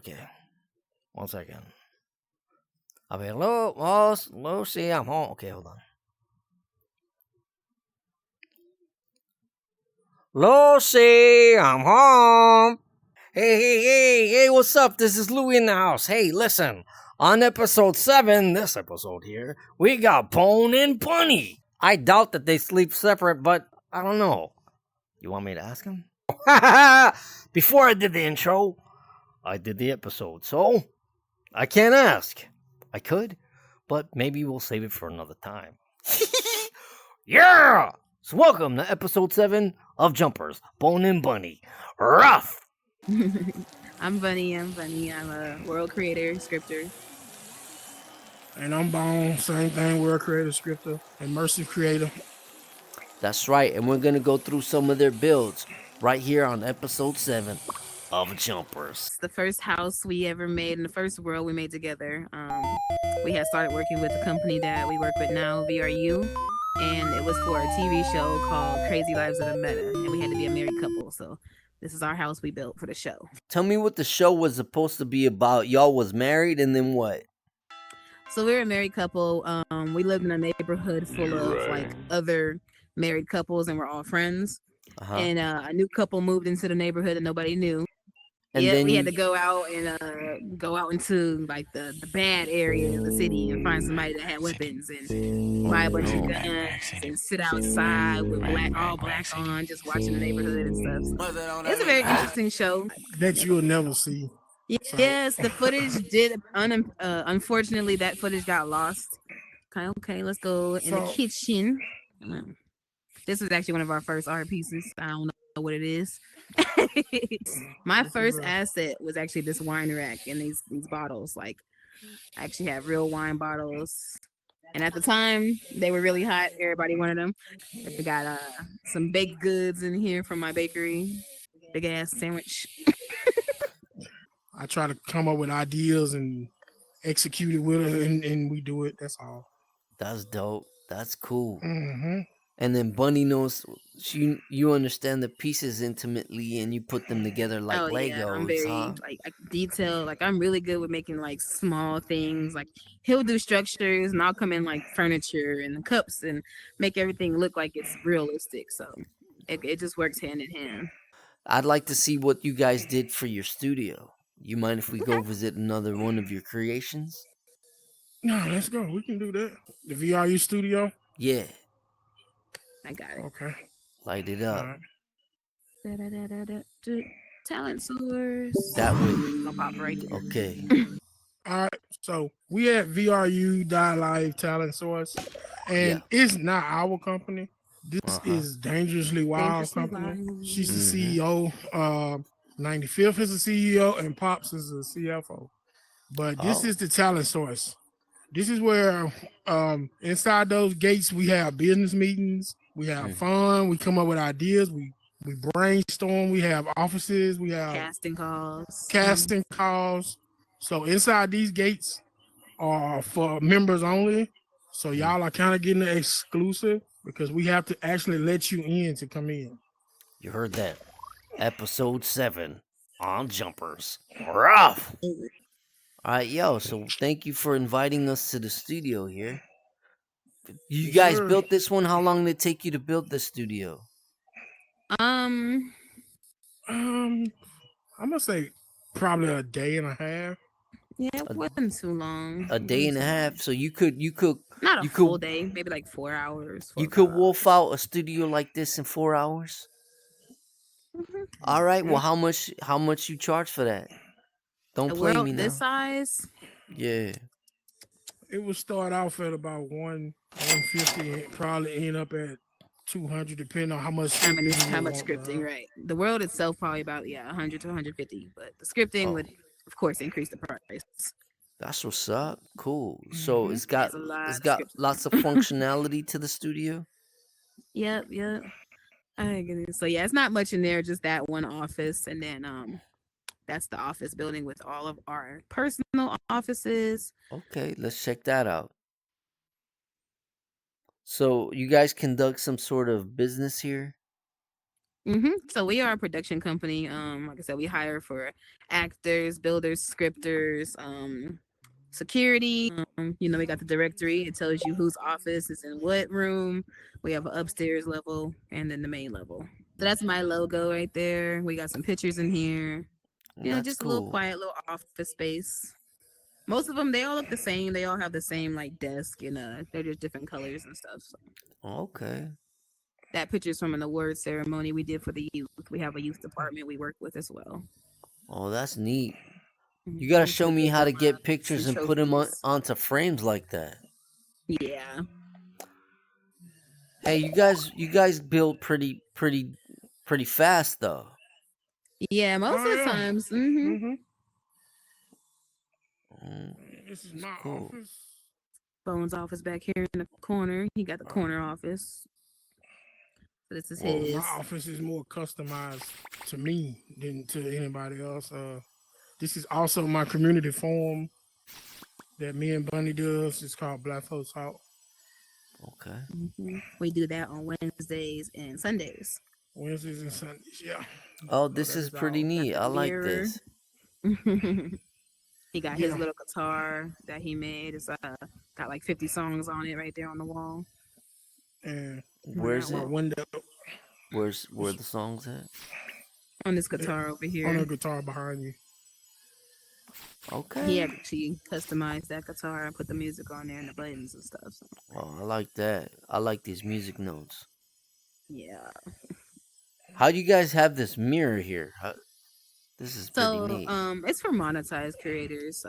Okay, 1 second. A ver, Lucy, I'm home. Okay, hold on. Lucy, I'm home. Hey, what's up? This is Louie in the house. Hey, listen, on episode 7, this episode here, we got Bone and Bunny. I doubt that they sleep separate, but I don't know. You want me to ask him? Before I did the intro, I did the episode, so I can't ask. I could, but maybe we'll save it for another time. Yeah! So welcome to episode 7 of Jumpers, Bone and Bunny. Rough! I'm Bunny. I'm a world creator, scripter. And I'm Bone, same thing, world creator, scripter, immersive creator. That's right, and we're gonna go through some of their builds right here on episode 7 of Jumpers. It's the first house we ever made and the first world we made together. We had started working with the company that we work with now, VRU, and it was for a TV show called Crazy Lives of the Meta, and we had to be a married couple. So this is our house we built for the show. Tell me what the show was supposed to be about. Y'all was married and then what? So we were a married couple. We lived in a neighborhood full of like other married couples, and we're all friends. Uh-huh. And a new couple moved into the neighborhood that nobody knew. And yeah, then we you... had to go out and go out into like the bad area of the city and find somebody that had weapons and buy a bunch of guns and sit outside with all black on, just watching the neighborhood and stuff. So it's a very interesting show that you'll never see. Yes, the footage did. Unfortunately, that footage got lost. Okay, let's go in the kitchen. This was actually one of our first art pieces. I don't know what it is. My first asset was actually this wine rack and these bottles. Like, I actually have real wine bottles, and at the time they were really hot. Everybody wanted them. We got some baked goods in here from my bakery. Big ass sandwich. I try to come up with ideas and execute it with it, and we do it. That's all. That's dope. That's cool. Mm-hmm. And then Bunny knows you understand the pieces intimately, and you put them together like Legos. Yeah, I'm very like detailed. Like I'm really good with making like small things. Like he'll do structures, and I'll come in like furniture and cups and make everything look like it's realistic. So it just works hand in hand. I'd like to see what you guys did for your studio. You mind if we go visit another one of your creations? No, let's go. We can do that. The VRU studio? Yeah. I got it. Okay. Light it up. Talent source. That way. I'll pop right there. Okay. All right. So we at VRU.live talent source, and it's not our company. This is Dangerously Wild company. She's the CEO. 95th is the CEO, and Pops is the CFO. But this is the talent source. This is where inside those gates we have business meetings, we have fun, we come up with ideas, we brainstorm, we have offices, we have casting calls. So inside these gates are for members only. So y'all are kind of getting the exclusive because we have to actually let you in to come in. You heard that. Episode 7 on Jumpers. Rough! Alright, yo, so thank you for inviting us to the studio here. You guys built this one? How long did it take you to build this studio? I'm gonna say probably a day and a half. Yeah, it wasn't too long. A day and a half. So you could not a full day, maybe like 4 hours. You could wolf out a studio like this in 4 hours? Mm-hmm. All right. Well, how much you charge for that? Don't play me now. This size? Yeah. It would start off at about 150 and probably end up at 200 depending on how much scripting, right? The world itself probably about 100 to 150, but the scripting would of course increase the price. That's what's up. Cool. So it's got lots of functionality to the studio. Yep. So yeah, it's not much in there, just that one office, and then that's the office building with all of our personal offices. Okay, let's check that out. So you guys conduct some sort of business here? So we are a production company. Like I said, we hire for actors, builders, scripters, security. We got the directory. It tells you whose office is in what room. We have an upstairs level and then the main level. So that's my logo right there. We got some pictures in here. That's Just a little cool. quiet little office space. Most of them, they all look the same. They all have the same like desk and they're just different colors and stuff. So Okay. that picture's from an award ceremony we did for the youth. We have a youth department we work with as well. Oh, that's neat. You gotta Some show me how to get diplomas pictures and and put them trophies. onto frames like that. Yeah. Hey, you guys build pretty fast though. Yeah, most Oh of the yeah. times. Mm-hmm. Mm, This is it's my cool. office. Bones' office back here in the corner. He got the corner office. So this is Well, my his. office is more customized to me than to anybody else. This is also my community forum that me and Bunny does. It's called Black Folks Talk. Okay. We do that on Wednesdays and Sundays. Wednesdays and Sundays. Yeah. Oh, So this that is is pretty all. Got neat. the I like mirror. this. He got his Yeah. little guitar that he made. It's got like 50 songs on it right there on the wall. And Where's my it? window Where the songs at? On this guitar over on here. the guitar behind you. Okay. He actually customized that guitar and put the music on there and the buttons and stuff. So, Oh, I like that. I like these music notes. yeah. How do you guys have this mirror here? This is pretty So neat. it's for monetized creators.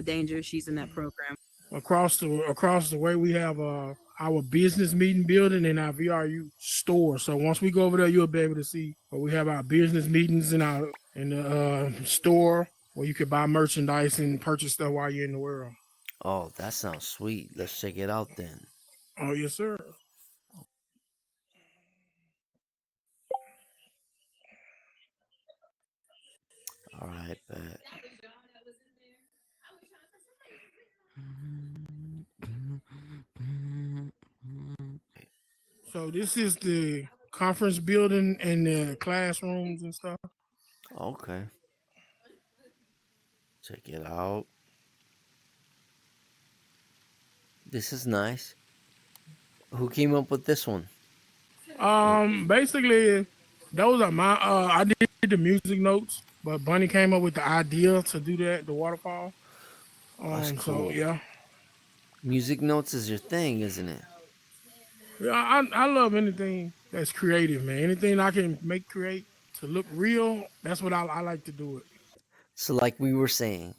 Danger, she's in that program. Across the way we have our business meeting building and our VRU store. So once we go over there, you'll be able to see where we have our business meetings in the store where you can buy merchandise and purchase stuff while you're in the world. Oh, that sounds sweet. Let's check it out then. Oh yes, sir. All right, bet. So this is the conference building and the classrooms and stuff. Okay. Check it out. This is nice. Who came up with this one? Basically, those are my. I did the music notes, but Bunny came up with the idea to do that, the waterfall. Oh, that's So cool. yeah, Music notes is your thing, isn't it? yeah. I love anything that's creative, man. Anything I can make create to look real. That's what I like to do it. So, like we were saying,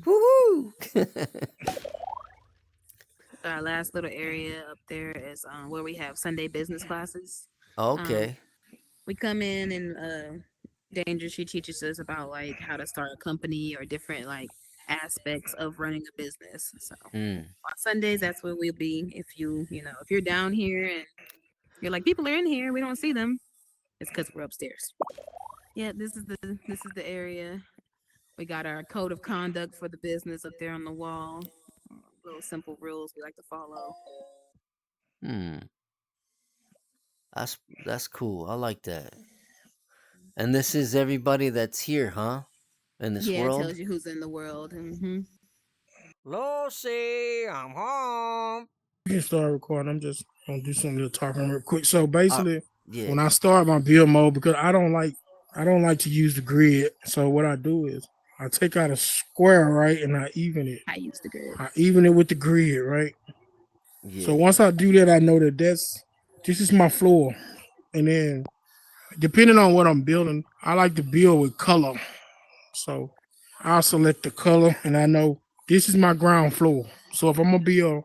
woohoo! Our last little area up there is where we have Sunday business classes. Um, Okay. we come in and Danger, she teaches us about like how to start a company or different like aspects of running a business. So Mm. on Sundays, that's where we'll be. If you're down here and you're like, people are in here, we don't see them. It's because we're upstairs. Yeah, this is the area. We got our code of conduct for the business up there on the wall. Little simple rules we like to follow. Hmm. That's cool. I like that. And this is everybody that's here, huh? In this Yeah, it world. tells you who's in the world. Lucy, I'm home. You can start recording. I'm just gonna do some little talking real quick. So Uh, basically, yeah. when I start my build mode, because I don't like to use the grid. So what I do is I take out a square, right, and I even it. I use the grid. I even it with the grid, right. So Yeah. once I do that, I know that this is my floor, and then depending on what I'm building, I like to build with color. So I'll select the color, and I know this is my ground floor. So if I'm gonna build,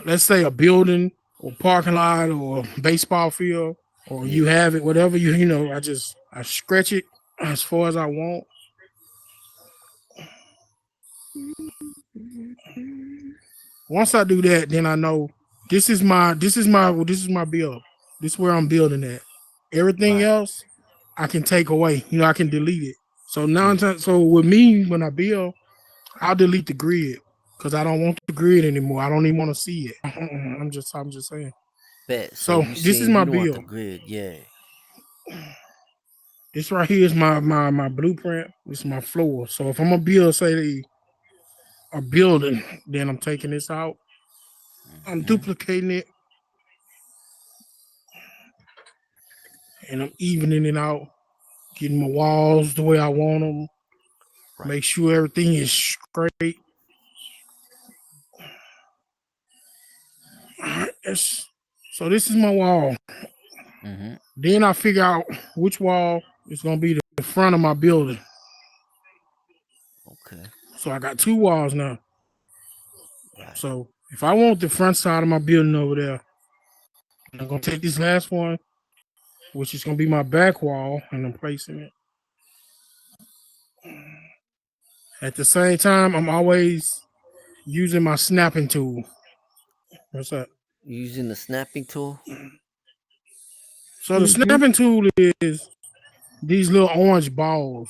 let's say a building or parking lot or baseball field, or you Yeah. have it, whatever I stretch it as far as I want. Once I do that, then I know this is my build. This is where I'm building at. Everything Right. else I can take away. I can delete it. So Yeah. so with me when I build, I'll delete the grid because I don't want the grid anymore. I don't even want to see it. I'm just saying. Bet. So So you this is saying my you don't want the build. grid? Yeah. This right here is my blueprint. This is my floor. So if I'm gonna build, say a building, then I'm taking this out. I'm duplicating it and I'm evening it out, getting my walls the way I want them. Right. Make sure everything is straight. All right, so this is my wall. Mm-hmm. Then I figure out which wall is gonna be the front of my building. Okay. So I got two walls now. Right. So if I want the front side of my building over there, I'm gonna take this last one, which is gonna be my back wall, and I'm placing it. At the same time, I'm always using my snapping tool. What's that? Using the snapping tool. So the snapping tool is these little orange balls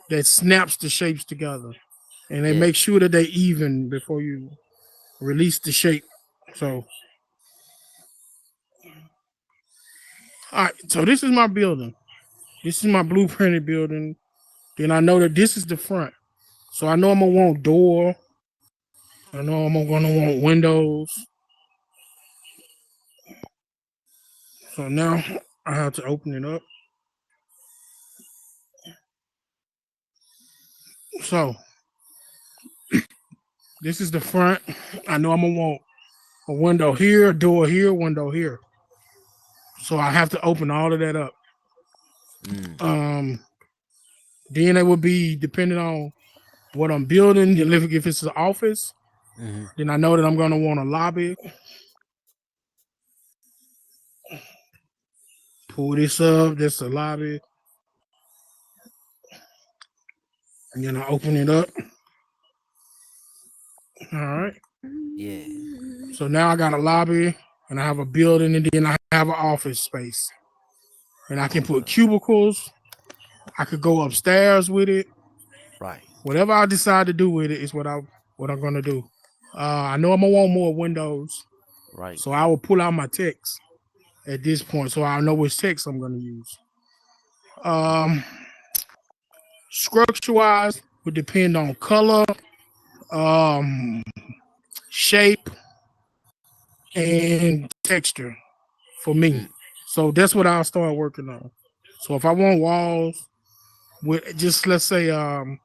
that snaps the shapes together, and they Yeah. make sure that they even before you release the shape. So, all right. So this is my building. This is my blueprinted building. Then I know that this is the front. So I know I'm gonna want door. I know I'm gonna want windows. So now I have to open it up. So this is the front. I know I'm gonna want a window here, a door here, window here. So I have to open all of that up. Then it would be depending on what I'm building. If it's an office, then I know that I'm gonna want a lobby. Pull this up. That's the lobby, and then I open it up. All right. Yeah. So now I got a lobby, and I have a building, and then I have an office space, and I can put cubicles. I could go upstairs with it. Right. Whatever I decide to do with it is what I'm gonna do. I know I'm gonna want more windows, Right. so I will pull out my text at this point, so I know which text I'm gonna use. Um, Structure wise would depend on color, um, shape, and texture for me. So that's what I'll start working on. So if I want walls with just let's say I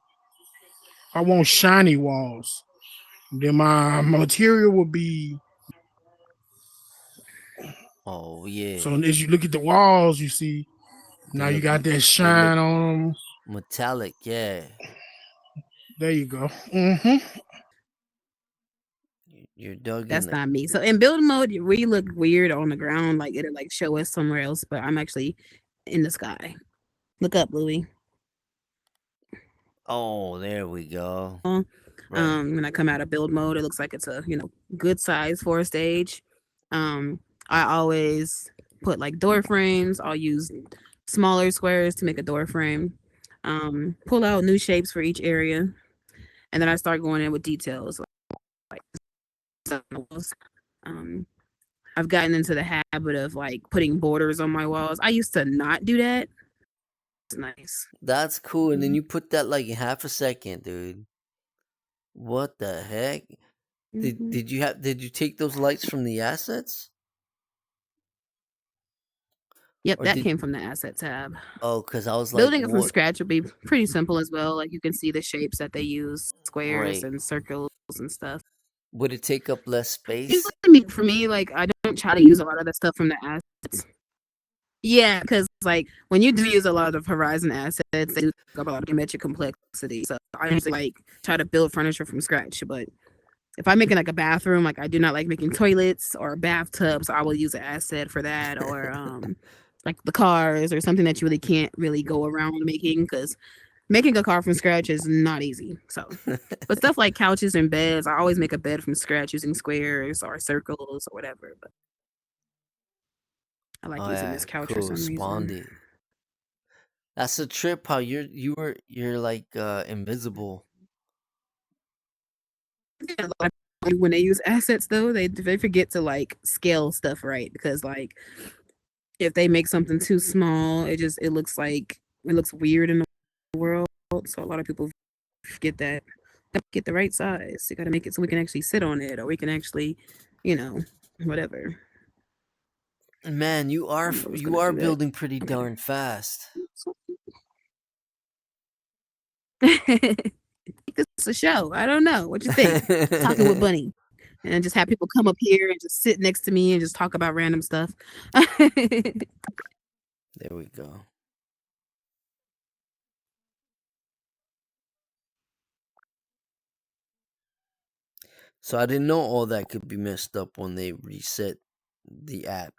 want shiny walls, then my material will be. Oh yeah. So as you look at the walls, you see They now you look. got that They look shine on them. metallic. Yeah. There you go. You're dug in That's it. not me. So in build mode, we look weird on the ground, like it'll like show us somewhere else, but I'm actually in the sky. Look up, Louis. Oh, there we go. Right. When I come out of build mode, it looks like it's a good size for a stage. I always put like door frames. I'll use smaller squares to make a door frame. Pull out new shapes for each area, and then I start going in with details like um I've gotten into the habit of like putting borders on my walls. I used to not do that. It's nice. That's cool. And then you put that like in half a second, dude. What the heck? Did you take those lights from the assets? Yep, Or that did came from the asset tab. because I was like, Building it from what? scratch would be pretty simple as well. Like you can see the shapes that they use, squares Right. and circles and stuff. Would it take up less space? Usually for me, like I don't try to use a lot of the stuff from the assets. Yeah, because like when you do use a lot of Horizon assets, they do take up a lot of geometric complexity. So I usually like try to build furniture from scratch. But if I'm making like a bathroom, like I do not like making toilets or bathtubs, so I will use an asset for that, or like the cars or something that you really can't really go around making because making a car from scratch is not easy. So, but stuff like couches and beds, I always make a bed from scratch using squares or circles or whatever. But I like Oh using yeah, this couch for cool. some reason. Spondy. That's a trip. How you're like invisible. Yeah, a lot of when they use assets though, they forget to like scale stuff right because like if they make something too small, it looks weird in the world. So a lot of people get that get the right size. You got to make it so we can actually sit on it, or we can actually, whatever. Man, you are building pretty darn fast. It's a show. I don't know. What you think? Talking with Bunny. And just have people come up here and just sit next to me and just talk about random stuff. There we go. So I didn't know all that could be messed up when they reset the app.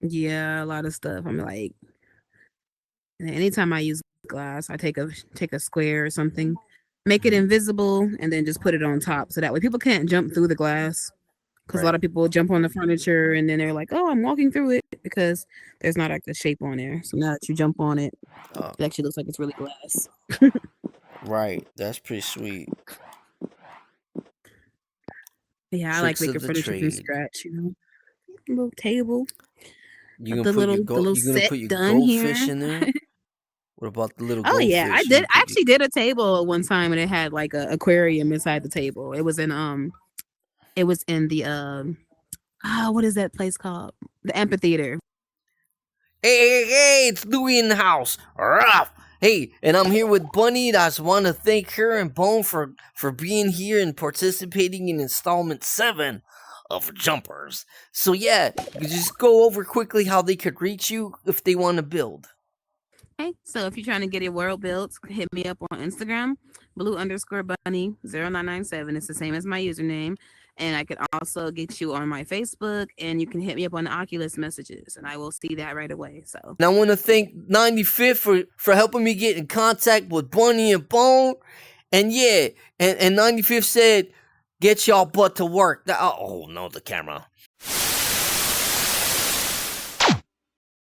Yeah, a lot of stuff. I'm like, anytime I use glass, I take a square or something, make it invisible, and then just put it on top, so that way people can't jump through the glass. Because a lot of people jump on the furniture and then they're like, "Oh, I'm walking through it," because there's not like a shape on there. So now that you jump on it, it actually looks like it's really glass. Right, that's pretty sweet. Yeah, I like making furniture from scratch. A little table. You gonna put your goldfish in there? What about the little goldfish? Oh yeah, I did. I actually did a table one time and it had like an aquarium inside the table. It was in the what is that place called? The amphitheater. Hey, it's Louie in the house. Ruff. Hey, and I'm here with Bunny. I just want to thank her and Bone for being here and participating in installment 7 of Jumpers. So yeah, just go over quickly how they could reach you if they want to build. Okay, so if you're trying to get your world built, hit me up on Instagram, blue_bunny0997. It's the same as my username. And I could also get you on my Facebook, and you can hit me up on the Oculus messages, and I will see that right away. So, and I want to thank 95th for helping me get in contact with Bunny and Bone. And yeah, and 95th said, "Get y'all butt to work." Oh no, the camera.